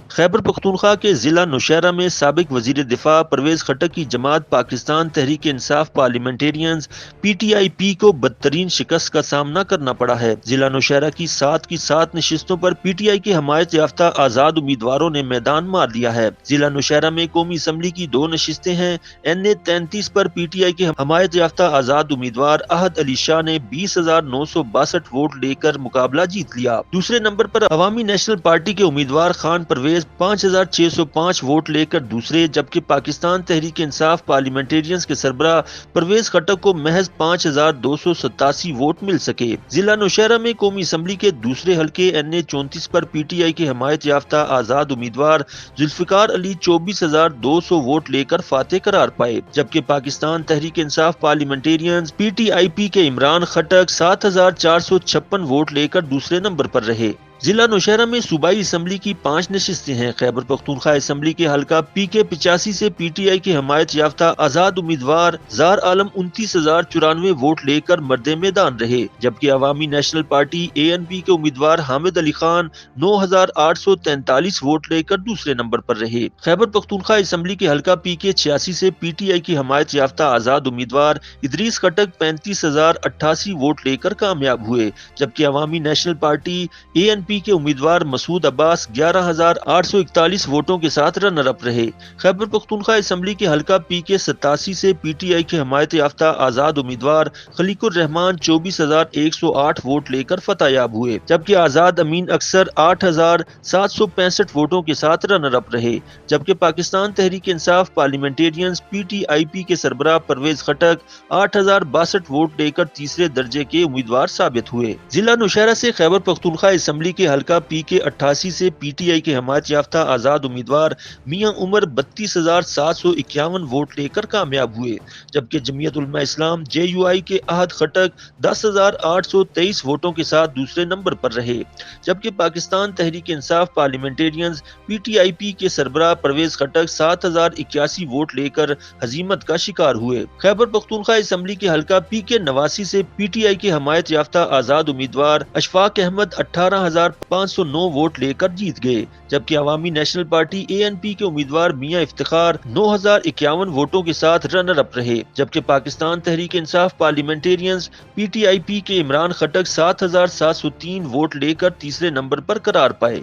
خیبر پختونخوا کے ضلع نوشہرہ میں سابق وزیر دفاع پرویز خٹک کی جماعت Pakistan Tehreek Insaf parliamentarians P T I پی کو بدترین شکست کا سامنا کرنا پڑا ہے۔ ضلع نوشہرہ کی 7 نشستوں پر پی ٹی آئی کے حمایت یافتہ آزاد امیدواروں نے میدان مار دیا ہے۔ ضلع نوشہرہ میں قومی اسمبلی کی 2 نشستیں ہیں۔ NA 33 per P T I کے حمایت یافتہ آزاد امیدوار احد علی شاہ نے 20,962 ووٹ لے کر مقابلہ جیت لیا۔ دوسرے نمبر پر عوامی نیشنل پارٹی کے امیدوار خان پرویز 5,605 ووٹ لے کر دوسرے، جبکہ پاکستان تحریک انصاف پارلیمنٹیرینز کے سربراہ پرویز خٹک کو محض 5,287 ووٹ مل سکے۔ ضلع نوشہرہ میں قومی اسمبلی کے دوسرے حلقے NA 34 per P T I کے حمایت یافتہ آزاد امیدوار ذوالفقار علی 24,200 ووٹ لے کر فاتح قرار پائے، جبکہ Pakistan Tehreek Insaf parliamentarians P T I پی کے عمران خٹک 7,456 ووٹ لے کر دوسرے نمبر پر رہے۔ ضلع نوشہرہ میں صوبائی اسمبلی کی 5 نشستیں ہیں۔ خیبر پختونخوا اسمبلی کے حلقہ پی کے 85 سے پی ٹی آئی کی حمایت یافتہ آزاد امیدوار زار عالم 29,094 ووٹ لے کر مرد میدان رہے، جبکہ عوامی نیشنل پارٹی ANP کے امیدوار حامد علی خان 9,843 ووٹ لے کر دوسرے نمبر پر رہے۔ خیبر پختونخوا اسمبلی کے حلقہ پی کے 86 سے پی ٹی آئی کی حمایت یافتہ آزاد امیدوار ادریس خٹک 35,088 ووٹ لے کر کامیاب ہوئے، جبکہ عوامی نیشنل پارٹی ANP کے امیدوار مسعود عباس 11,841 ووٹوں کے ساتھ رنر اپ رہے۔ خیبر پختونخوا اسمبلی کے حلقہ پی کے 87 سے پی ٹی آئی کے حمایت یافتہ آزاد امیدوار خلیق الرحمان 24,108 ووٹ لے کر فتح یاب ہوئے، جبکہ آزاد امین اکثر 8,765 ووٹوں کے ساتھ رنر اپ رہے، جبکہ Pakistan Tehreek Insaf parliamentarians P T I پی کے سربراہ پرویز خٹک 8,062 ووٹ لے کر تیسرے درجے کے امیدوار ثابت ہوئے۔ ضلع نوشہرہ سے خیبر پختونخوا اسمبلی کے حلقہ پی کے 88 سے پی ٹی آئی کے حمایت یافتہ آزاد امیدوار میاں عمر 32,751 ووٹ لے کر کامیاب ہوئے، جبکہ جمعیت علماء اسلام JUI کے احد خٹک 10,823 ووٹوں کے ساتھ دوسرے نمبر پر رہے، جبکہ Pakistan Tehreek Insaf parliamentarians P T I پی کے سربراہ پرویز خٹک 7,081 ووٹ لے کر ہزیمت کا شکار ہوئے۔ خیبر پختونخوا اسمبلی کے حلقہ پی کے 89 سے پی ٹی آئی کے حمایت یافتہ آزاد امیدوار اشفاق احمد 18,509 ووٹ لے کر جیت گئے، جبکہ عوامی نیشنل پارٹی ANP کے امیدوار میاں افتخار 9,051 ووٹوں کے ساتھ رنر اپ رہے، جبکہ Pakistan Tehreek Insaf parliamentarians P T I پی کے عمران خٹک 7,703 ووٹ لے کر تیسرے نمبر پر قرار پائے۔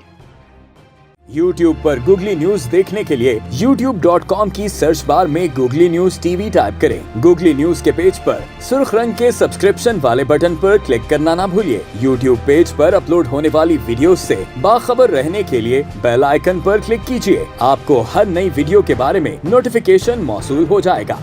YouTube پر گوگلی نیوز دیکھنے کے لیے youtube.com کی سرچ بار میں گوگلی نیوز TV ٹائپ کریں۔ گوگلی نیوز کے پیج پر سرخ رنگ کے سبسکرپشن والے بٹن پر کلک کرنا نہ بھولیے۔ YouTube پیج پر اپلوڈ ہونے والی ویڈیوز سے باخبر رہنے کے لیے بیل آئیکن پر کلک کیجیے۔ آپ کو ہر نئی ویڈیو کے بارے میں نوٹیفیکیشن موصول ہو جائے گا۔